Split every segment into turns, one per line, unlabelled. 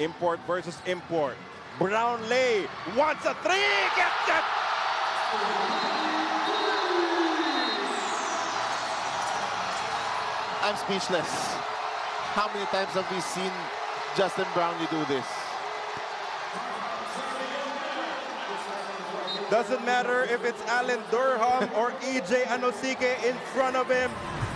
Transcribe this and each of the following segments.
Import versus import. Brownlee wants a three, gets it!
I'm speechless. How many times have we seen Justin Brownlee do this?
Doesn't matter if it's Alan Durham or EJ Anosike in front of him.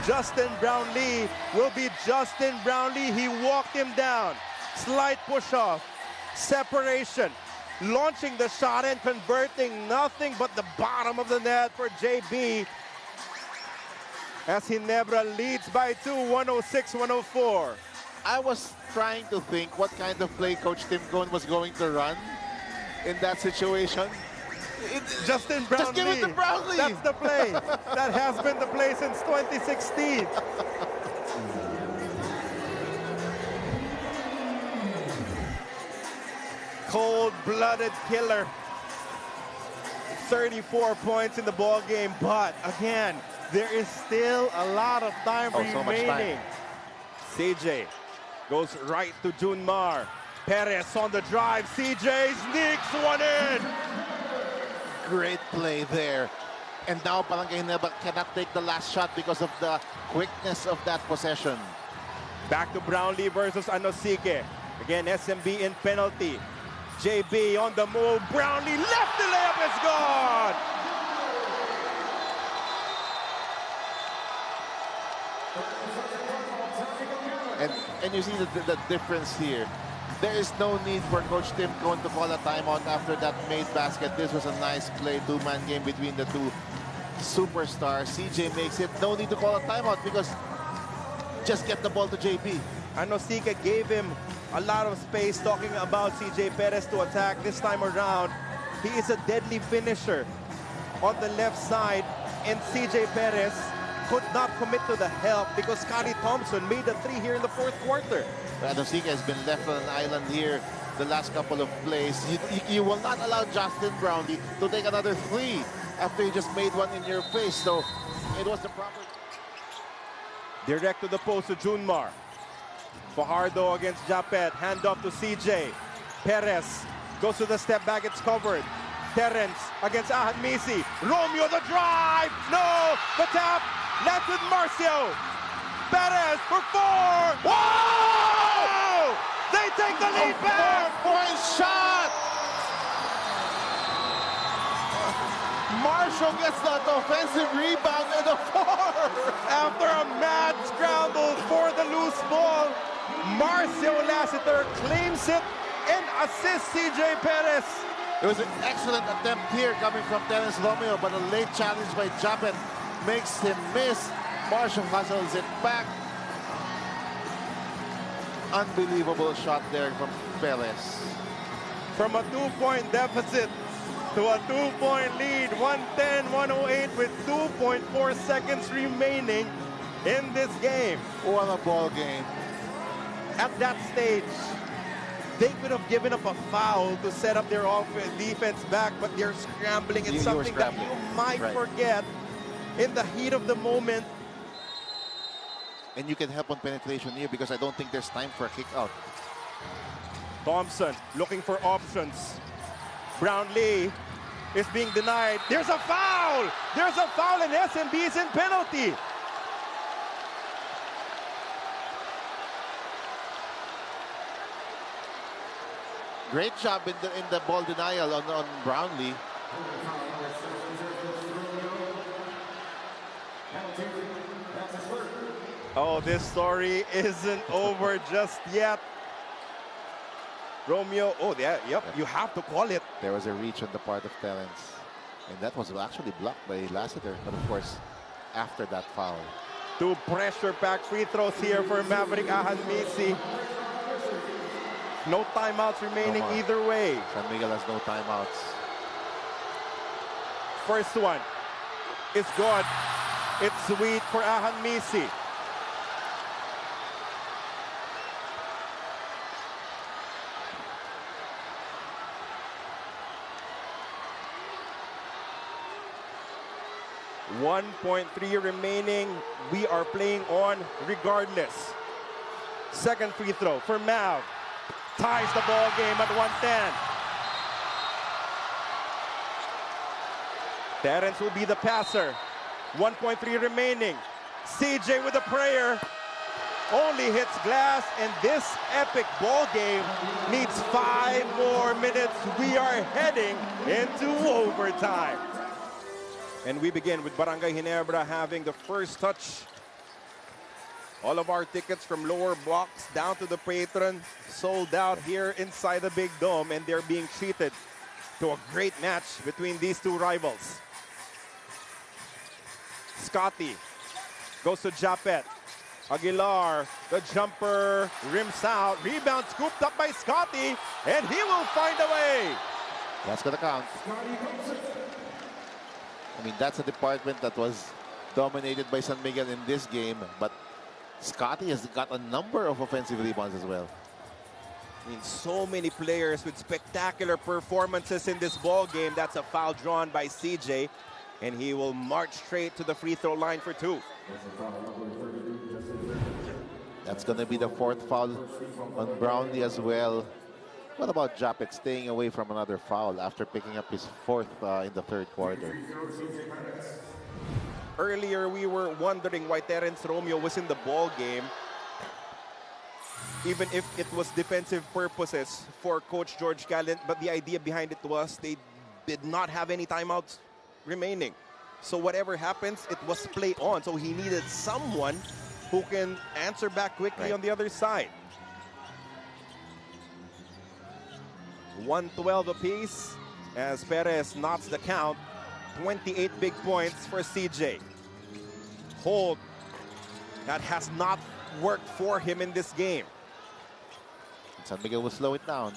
Justin Brownlee will be Justin Brownlee. He walked him down. Slight push-off. Separation. Launching the shot and converting nothing but the bottom of the net for JB. As Ginebra leads by 2, 106-104.
I was trying to think what kind of play Coach Tim Cohn was going to run in that situation.
Justin Brownlee.
Just give it to Brownlee.
That's the play. That has been the play since 2016. Cold-blooded killer. 34 points in the ball game, but again, there is still a lot of time remaining.
So much time.
CJ goes right to Junmar. Perez on the drive. CJ sneaks one in.
Great play there. And now Barangay Ginebra cannot take the last shot because of the quickness of that possession.
Back to Brownlee versus Anosike. Again, SMB in penalty. JB on the move. Brownlee left, the layup is gone.
And you see the difference here. There is no need for Coach Tim Cohn to call a timeout after that made basket. This was a nice play, two-man game between the two superstars. CJ makes it. No need to call a timeout because just get the ball to JB.
Anosike gave him a lot of space, talking about CJ Perez to attack this time around. He is a deadly finisher on the left side, and CJ Perez could not commit to the help because Scotty Thompson made the three here in the fourth quarter.
Anosike has been left on an island here the last couple of plays. You will not allow Justin Brownlee to take another three after he just made one in your face. So it was the proper...
Direct to the post to Junmar. Fajardo against Japet. Hand off to CJ. Perez goes to the step back. It's covered. Terrence against Ahanmisi. Romeo the drive. No. The tap. Left with Marcio. Perez for 4. Whoa! They take the lead back.
4-point shot. Marshall gets that offensive rebound and a 4.
After a mad scramble for the loose ball, Marcio Lassiter claims it and assists CJ Perez.
It was an excellent attempt here coming from Terence Romeo, but a late challenge by Japet makes him miss. Marshall hustles it back. Unbelievable shot there from Perez.
From a 2-point deficit to a 2-point lead, 110-108 with 2.4 seconds remaining in this game.
What a ball game.
At that stage, they could have given up a foul to set up their defense back, but they're scrambling. It's something that you might forget in the heat of the moment.
And you can help on penetration here because I don't think there's time for a kick out.
Thompson looking for options. Brownlee is being denied. There's a foul! There's a foul and SMB is in penalty.
Great job in the ball denial on Brownlee.
Oh, this story isn't over just yet. Romeo, oh, yeah, yep, you have to call it.
There was a reach on the part of Terence. And that was actually blocked by Lassiter. But of course, after that foul.
2 pressure-packed free throws here for Maverick Ahanmisi. No timeouts remaining either way.
San Miguel has no timeouts.
First one is good. It's sweet for Ahanmisi. .3 remaining. We are playing on regardless. Second free throw for Mav. ties the ball game at 110. Terrence will be the passer. 1.3 remaining. CJ with a prayer. Only hits glass, and this epic ball game needs 5 more minutes. We are heading into overtime. And we begin with Barangay Ginebra having the first touch. All of our tickets from lower box down to the patron sold out here inside the big dome, and they're being treated to a great match between these two rivals. Scotty goes to Japet. Aguilar, the jumper, rims out, rebound scooped up by Scotty, and he will find a way.
That's gonna count. I mean, that's a department that was dominated by San Miguel in this game, but Scotty has got a number of offensive rebounds as well.
I mean, so many players with spectacular performances in this ball game. That's a foul drawn by CJ, and he will march straight to the free throw line for 2.
That's going to be the 4th foul on Brownlee as well. What about Japet staying away from another foul after picking up his 4th in the 3rd quarter?
Earlier, we were wondering why Terrence Romeo was in the ball game, even if it was defensive purposes for Coach George Gallant. But the idea behind it was they did not have any timeouts remaining. So whatever happens, it was play on. So he needed someone who can answer back quickly on the other side. 112 apiece as Perez knots the count. 28 big points for CJ. Hold that has not worked for him in this game.
San Miguel will slow it down.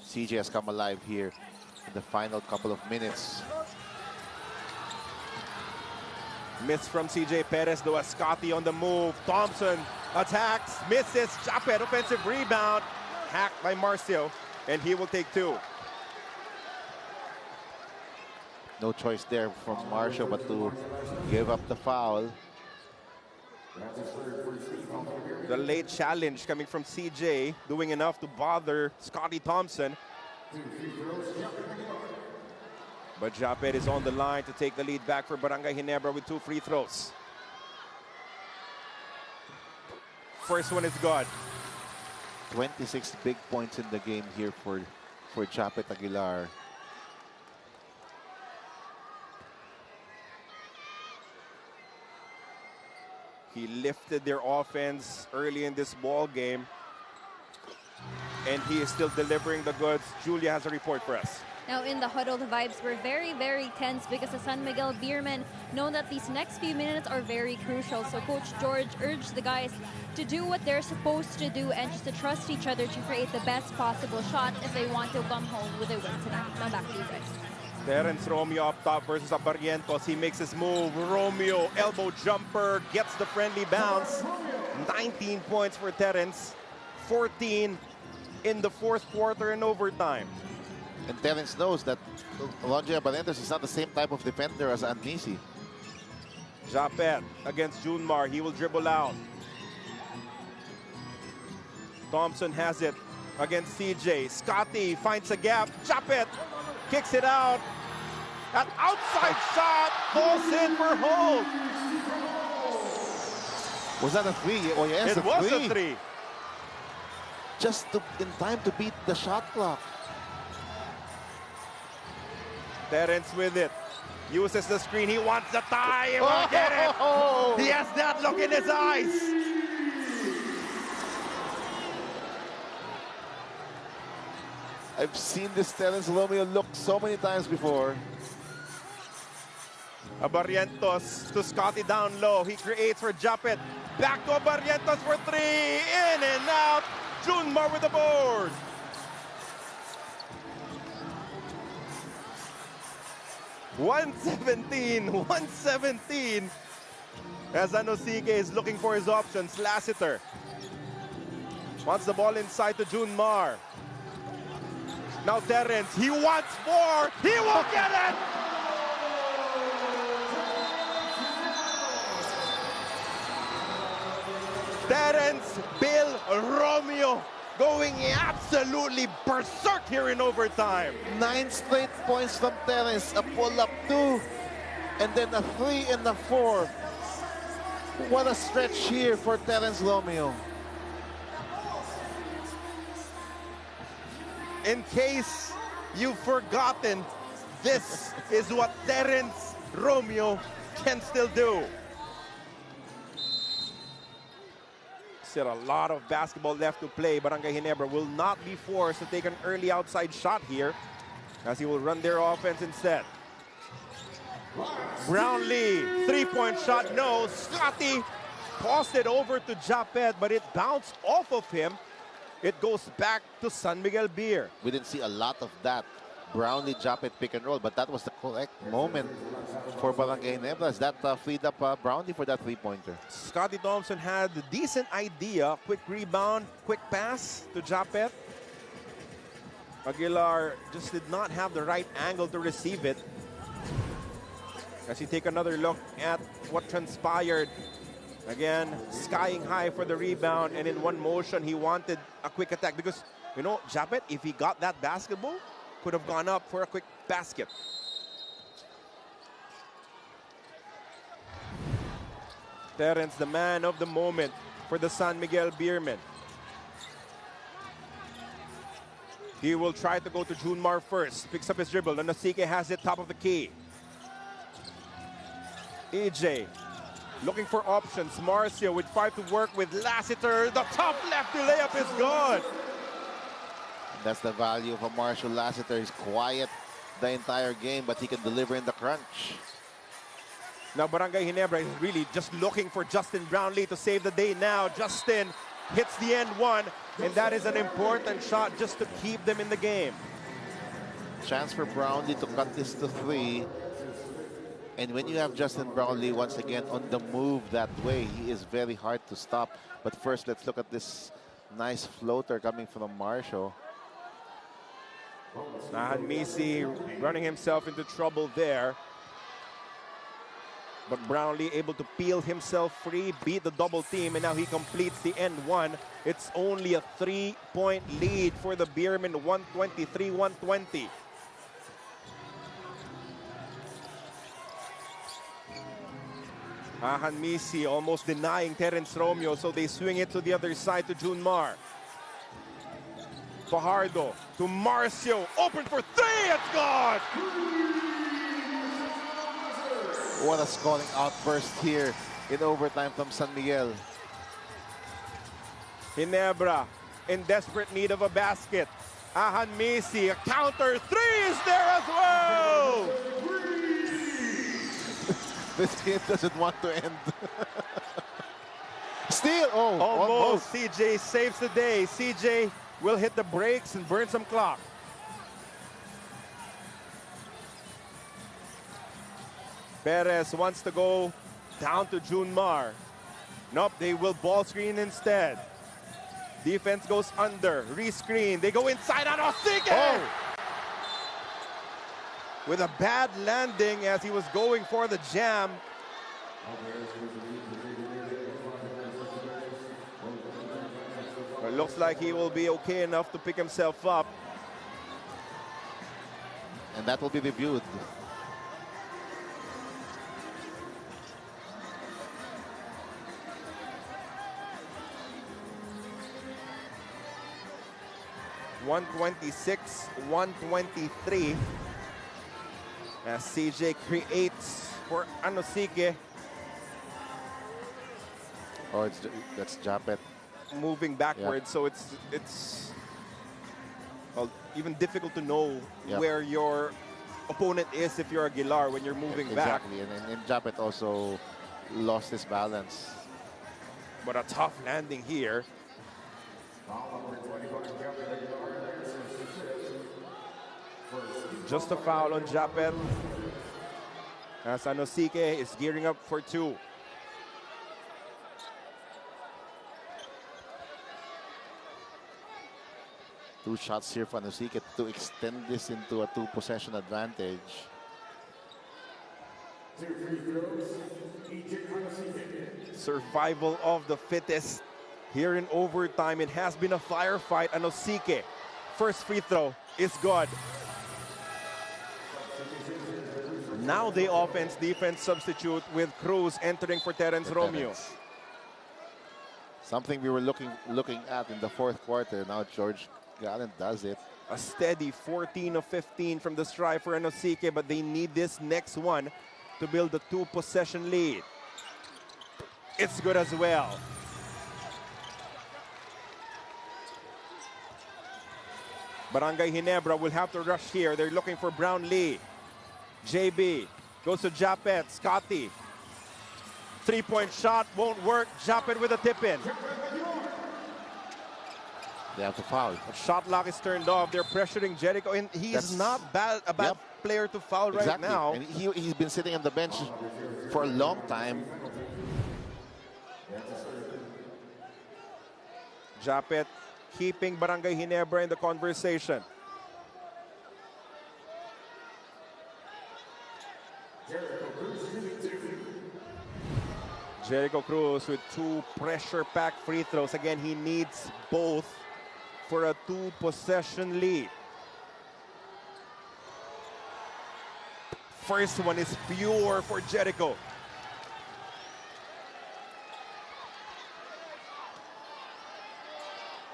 CJ has come alive here in the final couple of minutes.
Miss from CJ Perez, though, as Scotty on the move. Thompson attacks, misses. Japet, offensive rebound. Hacked by Marcio, and he will take 2.
No choice there from Marcio but to give up the foul.
The late challenge coming from CJ, doing enough to bother Scotty Thompson. But Japet is on the line to take the lead back for Barangay Ginebra with 2 free throws. First one is good.
26 big points in the game here for Japet Aguilar.
He lifted their offense early in this ball game, and he is still delivering the goods. Julia has a report for us.
Now in the huddle, the vibes were very, very tense because the San Miguel Beermen know that these next few minutes are very crucial. So Coach George urged the guys to do what they're supposed to do and just to trust each other to create the best possible shot if they want to come home with a win tonight. Now back to you guys.
Terrence Romeo up top versus Barrientos. He makes his move. Romeo, elbow jumper, gets the friendly bounce. 19 points for Terrence. 14 in the 4th quarter in overtime.
And Terrence knows that Alonso Barrientos is not the same type of defender as Anisi.
Japet against Junmar. He will dribble out. Thompson has it against CJ. Scotty finds a gap. Japet kicks it out. An outside shot falls in for Holt.
Was that a 3? Oh yes,
it was a 3.
Just in time to beat the shot clock.
Terrence with it. Uses the screen. He wants the tie. He will get it. He has that look in his eyes.
I've seen this Terrence Romeo look so many times before.
Barrientos to Scotty down low. He creates for Japet. Back to Barrientos for 3. In and out. Junmar with the board. $117 as Anosike is looking for his options. Lassiter wants the ball inside to Junmar. Now Terrence, he wants more. He will get it. Terence Bill Romeo going absolutely berserk here in overtime.
9 straight points from Terence, a pull-up 2, and then a 3 and a 4. What a stretch here for Terence Romeo.
In case you've forgotten, this is what Terence Romeo can still do. Still a lot of basketball left to play. Barangay Ginebra will not be forced to take an early outside shot here, as he will run their offense instead. Brownlee, three-point shot, no. Scotty tossed it over to Japet, but it bounced off of him. It goes back to San Miguel Beer.
We didn't see a lot of that Brownlee Japet pick and roll, but that was the correct moment for Barangay Ginebra. That freed up Brownlee for that three-pointer.
Scotty Thompson had a decent idea. Quick rebound, quick pass to Japet. Aguilar just did not have the right angle to receive it. As you take another look at what transpired. Again, skying high for the rebound, and in one motion, he wanted a quick attack because, you know, Japet, if he got that basketball, could have gone up for a quick basket. Terence, the man of the moment for the San Miguel Beermen. He will try to go to Junmar first. Picks up his dribble. Nanosike has it top of the key. EJ looking for options. Marcio with 5 to work with. Lassiter, the top left to layup is good.
That's the value of a Marshall Lassiter. He's quiet the entire game, but he can deliver in the crunch.
Now Barangay Ginebra is really just looking for Justin Brownlee to save the day now. Justin hits the end one, and that is an important shot just to keep them in the game.
Chance for Brownlee to cut this to 3. And when you have Justin Brownlee once again on the move that way, he is very hard to stop. But first, let's look at this nice floater coming from Marshall.
Misi running himself into trouble there. But Brownlee able to peel himself free, beat the double team, and now he completes the end one. It's only a 3-point lead for the Beermen, 123-120. Misi almost denying Terence Romeo, so they swing it to the other side to Junmar. Fajardo to Marcio, open for 3, it's gone!
What a scoring outburst here in overtime from San Miguel.
Ginebra in desperate need of a basket. Misi, a counter 3 is there as well!
This game doesn't want to end. Steal! Oh,
almost. CJ saves the day. CJ will hit the brakes and burn some clock. Perez wants to go down to Junmar. Nope, they will ball screen instead. Defense goes under, rescreen. They go inside on Osike!
Oh.
With a bad landing as he was going for the jam. It looks like he will be okay enough to pick himself up.
And that will be reviewed.
(126-123) as CJ creates for Anosike.
Oh, that's Japet.
Moving backwards, so it's well, even difficult to know where your opponent is if you're Aguilar when you're moving back.
Exactly, and Japet also lost his balance.
But a tough landing here. Just a foul on Japet as Anosike is gearing up for 2.
Two shots here for Anosike to extend this into a 2-possession advantage.
Survival of the fittest Here in overtime, it has been a firefight. Anosike, first free throw is good. Now the offense-defense substitute with Cruz entering for Terence Romeo.
Something we were looking at in the fourth quarter. Now George Gallant does it.
A steady 14 of 15 from the strive for Anosike, but they need this next one to build a 2-possession lead. It's good as well. Barangay Ginebra will have to rush here. They're looking for Brownlee. JB goes to Japet. Scotty. Three-point shot won't work. Japet with a tip-in.
They have to foul.
The shot lock is turned off. They're pressuring Jericho, and he's not a bad player to foul right now.
And he's been sitting on the bench for a long time.
Japet keeping Barangay Ginebra in the conversation. Jericho Cruz with 2 pressure-packed free throws. Again, he needs both for a 2-possession lead. First one is pure for Jericho.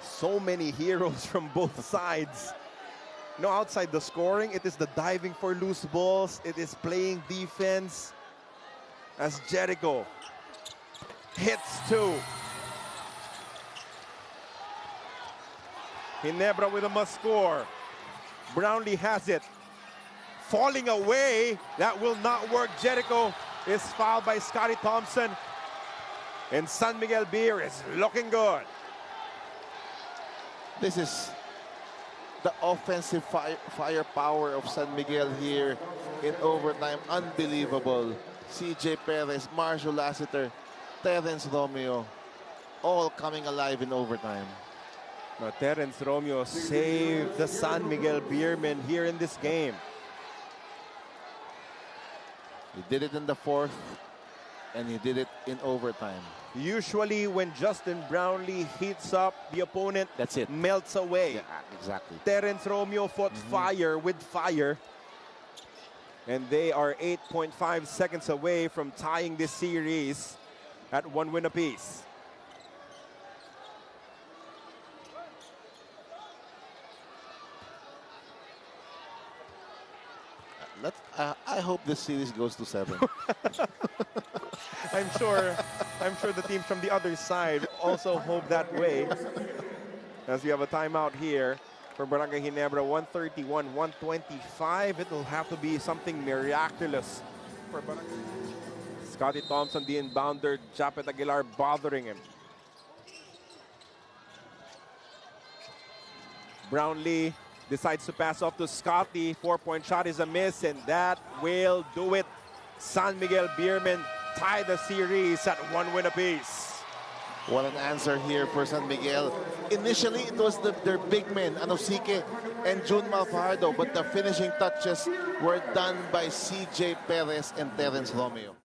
So many heroes from both sides. No, outside the scoring, it is the diving for loose balls. It is playing defense as Jericho hits 2. Ginebra with a must score. Brownlee has it. Falling away. That will not work. Jericho is fouled by Scotty Thompson. And San Miguel Beer is looking good.
This is the offensive firepower of San Miguel here in overtime. Unbelievable. CJ Perez, Marshall Lassiter, Terence Romeo, all coming alive in overtime.
Now, Terence Romeo saved the San Miguel Beermen here in this game.
He did it in the fourth, and he did it in overtime.
Usually when Justin Brownlee heats up, the opponent
That's it.
melts away.
Yeah, exactly.
Terence Romeo fought fire with fire. And they are 8.5 seconds away from tying this series at 1 win apiece.
I hope this series goes to 7.
I'm sure the teams from the other side also hope that way. As we have a timeout here for Barangay Ginebra, 131-125. It will have to be something miraculous for Barangay. Scotty Thompson, the inbounder, Japet Aguilar bothering him. Brownlee decides to pass off to Scotty. 4-point shot is a miss, and that will do it. San Miguel Beermen tie the series at 1 win apiece.
What an answer here for San Miguel. Initially, it was their big men, Anosike and June Malfajardo, but the finishing touches were done by CJ Perez and Terence Romeo.